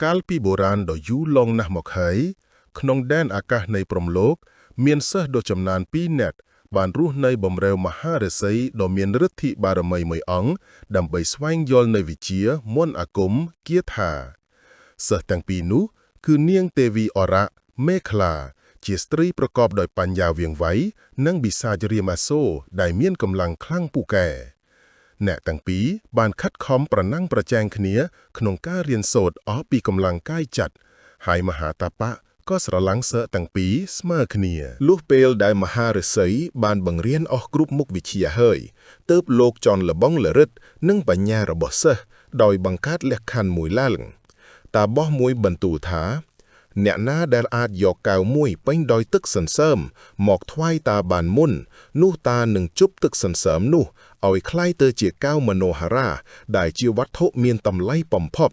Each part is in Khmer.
កាលពីបុរាណដ៏យូរលង់ណាស់មកហើយក្នុងដែនអាកាសនៃព្រំលោកមានសិស្សដ៏ចំណាន2នាក់បានរស់នៅបម្រើមហាឫសីដ៏មានឫទ្ធិបារមីមួយអង្គដើម្បីស្វែងយល់នៅវិជ្ជាមន្តអាគមគាថាសិស្សទាំងពីរនោះគឺនាងទេវីអរៈមេខលាជាស្ត្រីប្រកបដោយបញ្ញាវាងវៃនិងបិសាចរាមាសូរដែលមានកម្លាំងខ្លាំងពូកែអ្នកទាំងពីរបានខិតខំប្រណាំងប្រជែងគ្នាក្នុងការរៀនសូត្រអស់ពីកម្លាំងកាយចាត់ហើយមហាតាបៈក៏ស្រឡាំងសិស្សទាំងពីរស្មើគ្នាលុះពេលដែលមហាឫសីបានបង្រៀនអស់គ្រប់មុខវិជ្ជាហើយទើបលោកចន់លបងលរិទ្ធនិងបញ្ញារបស់សិស្សដោយបង្កើតលក្ខខណ្ឌមួយឡើងតាបោះមួយបន្ទូលថាអ្នកណាដែលអាចយកកែវមួយពេញដោយទឹកសន្សើមមកថ្វាយតាបានមុននោះតានឹងជប់ទឹកសន្សើមនោះឲ្យคล้ายទៅជាកែវមនោហរាដែលជាវត្ថុមានតម្លៃបំផុត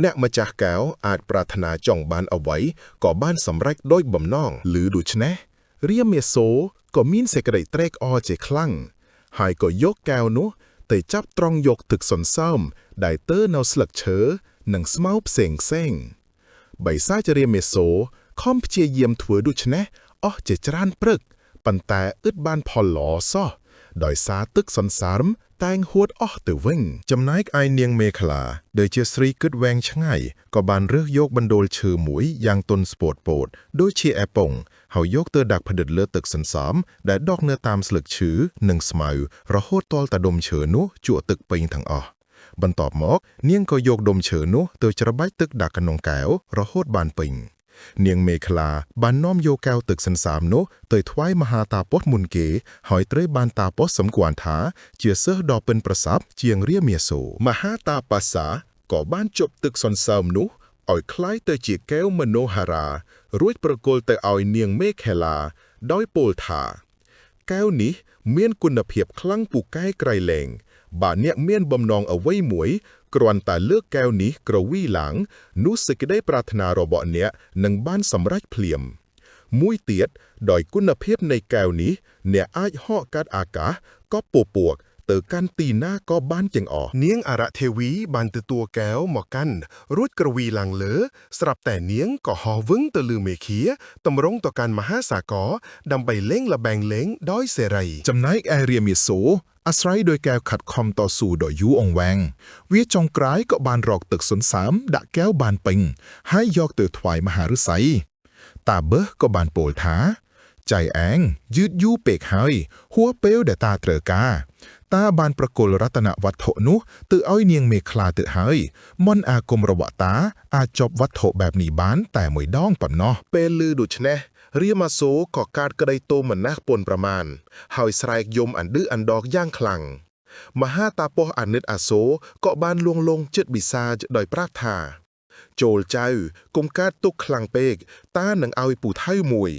អ្នកម្ចាស់កែវអាចប្រាថ្នាចង់បានអ្វីក៏បានសម្រេចដោយបំណងឬដូច្នេះរាមាសូរក៏មានសេចក្តីត្រេកអរជាខ្លាំងហើយក៏យកកែវនោះទៅចាប់ត្រង់យកទឹកសន្សើមដែលទើនៅស្លឹកឈើនិងស្មៅផ្សេងបិសាចរាមាសូរខំព្យាយាមធ្វើដូច្នេះអស់ជាច្រើនព្រឹកប៉ុន្តែឥតបានផលល្អសោះដោយសារទឹកសន្សើមតែងហួតអស់ទៅវិញចំណែកឯនាងមេខលាដែលជាស្រីគិតវែងឆ្ងាយក៏បានរើសយកបណ្ដូលឈើមួយយ៉ាងទន់ស្ពោតពោតដូចជាអេប៉ុងហើយយកទៅដាក់ផ្ដិតលើទឹកសន្សើមដែលដកនៅតាមស្លឹកឈើនិងស្មៅរហូតទាល់តែដុំឈើនោះជក់ទឹកពេញទាំងអស់បន្ទាប់មកនាងក៏យកដុំឈើនោះទៅច្របាច់ទឹកដាក់ក្នុងកែវរហូតបានពេញនាងមេខលាបាននាំយកកែវទឹកសន្សើមនោះទៅថ្វាយមហាតាពសមុនគេហើយត្រូវបានតាពសសម្គាល់ថាជាសិស្សដ៏ប៉ិនប្រសប់ជាងរាមាសូរមហាតាបសាក៏បានជប់ទឹកសន្សើមនោះឲ្យคล้ายទៅជាកែវមនោហរារួចប្រគល់ទៅឲ្យនាងមេខលាដោយពោលថាកែវនេះមានគុណភាពខ្លាំងពូកែក្រៃលែងបើអ្នកមានបំណងអ្វីមួយគ្រាន់តែលើកកែវនេះក្រវីឡើងនោះសេចក្តីប្រាថ្នារបស់អ្នកនឹងបានសម្រេចភ្លាមមួយទៀតដោយគុណភាពនៃកែវនេះអ្នកអាចហោះកាត់អាកាសក៏ពពួកទៅកាន់ទីណាក៏បានទាំងអស់នាងអរទេវីបានទទួលកែវមកកាន់រួចក្រវីឡើងលើស្រាប់តែនាងក៏ហោះវឹងទៅលើមេឃាតម្រង់ទៅកាន់មហាសាគរដើម្បីលេងល្បែងលេងដោយសេរីចំណែកឯរាមាសូរអាស្រ័យដោយកែវខាត់ខំតស៊ូដ៏យូរអង្វែងវាចុងក្រោយក៏បានរកទឹកសន្សើមដាក់កែវបានពេញហើយយកទៅថ្វាយមហាឫសីតាបឺសក៏បានពោលថាចៃឯងយឺតយូរពេកហើយហួសពេលដែលតាត្រូវការតាបានប្រគល់រតនវត្ថុនោះទៅឲ្យនាងមេខលាទៅហើយមន្តអាគមរបស់តាអាចចប់វត្ថុបែបនេះបានតែមួយដងប៉ុណ្ណោះពេលឮដូច្នេះរាមាសូរក៏កាត់ក្តីទោមនះពន់ប្រមាណហើយស្រែកយំអណ្ឌឺអណ្ដកយ៉ាងខ្លាំងមហាតាពសអាណិតអាសូរក៏បានលួងលោមចិត្តបិសាចដោយប្រាប់ថាចូលចៅកុំកើតទុកខ្លាំងពេកតានឹងឲ្យពូថៅមួយ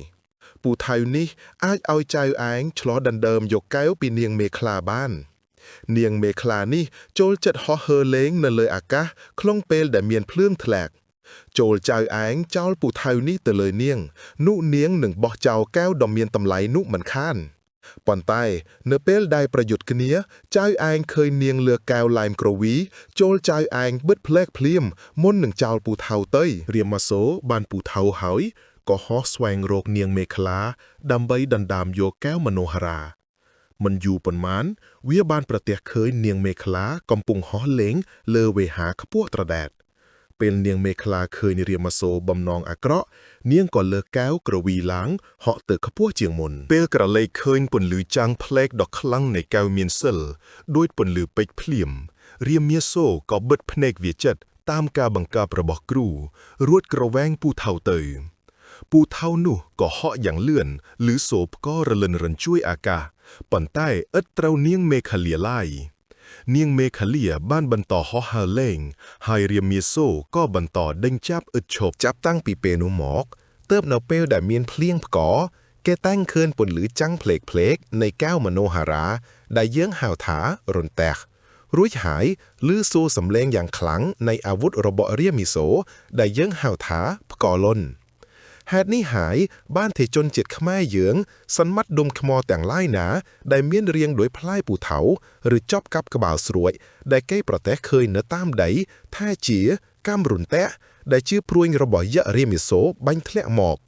ពូថៅនេះអាចឲ្យចៅឯងឆ្លោះដណ្ដើមយកកែវពីនាងមេខលាបាននាងមេខលានេះចូលចិត្តហោះហើរលេងនៅលើអាកាសក្នុងពេលដែលមានភ្លើងធ្លាក់ចូលចៅឯងចោលពូថៅនេះទៅលើនាងនោះនាងនឹងបោះចោលកែវដ៏មានតម្លៃនោះមិនខានប៉ុន្តែនៅពេលដែលប្រយុទ្ធគ្នាចៅឯងឃើញនាងលើកែវឡែមក្រវីចូលចៅឯងបិទភ្លែកភ្លាមមុននឹងចោលពូថៅទៅរាមាសូរបានពូថៅហើយក៏ហោះស្វែងរកនាងមេខលាដើម្បីដណ្ដើមយកកែវមនោហរាមិនយូរប៉ុន្មានវាបានប្រទះឃើញនាងមេខលាកំពុងហោះលេងលើវេហាខ្ពស់ត្រដែតពេលនាងមេខលាឃើញរាមាសូរបំណងអាក្រក់នាងក៏លើកកែវក្រវីឡើងហក់ទៅខ្ពស់ជាងមុនពេលក្រឡេកឃើញពន្លឺចាំងផ្លែកដ៏ខ្លាំងនៃកែវមានសិលដូចពន្លឺពេជ្រភ្លៀមរាមាសូរក៏បិទភ្នែកវាចិត្តតាមការបង្គាប់របស់គ្រូរួចក្រវែងពូថៅទៅពូថៅនោះក៏ហក់យ៉ាងលឿនឬសូរផ្ករលិនរញ្ជួយអាកាសប៉ុន្តែឥតត្រូវនាងមេខលាឡើយនាងមេខលាបានបន្តហោះហើរលេងហើយរាមាសូរក៏បន្តដេញចាប់ឥតឈប់ចាប់តាំងពីពេលនោះមកទើបនៅពេលដែលមានភ្លៀងផ្កគេតែងឃើញពន្លឺចាំងផ្លេកនៃកែវមនោហរាដែលយើងហៅថារន្ទះរួចហើយឮសូរសំឡេងយ៉ាងខ្លាំងនៃអាវុធរបស់រាមាសូរដែលយើងហៅថាផ្កលុនហេតុនេះហើយបានជាជនជាតិខ្មែរយើងសន្មត់ដុំថ្មទាំងឡាយណាដែលមានរាងដោយផ្លែពូថៅឬចប់កាប់ក្បាលស្រួចដែលគេប្រទះឃើញនៅតាមដីថាជាកាំរុនតៈ ដែលជាព្រួយរបស់យក្សរាមាសូរបាញ់ធ្លាក់មក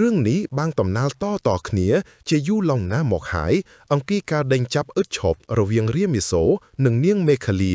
រឿងនេះបានតំណាលតគ្នាជាយូរឡងណាស់មកហើយអង្គការដេញចាប់ឥតឈប់រវាងរាមាសូរនិងនាងមេខលា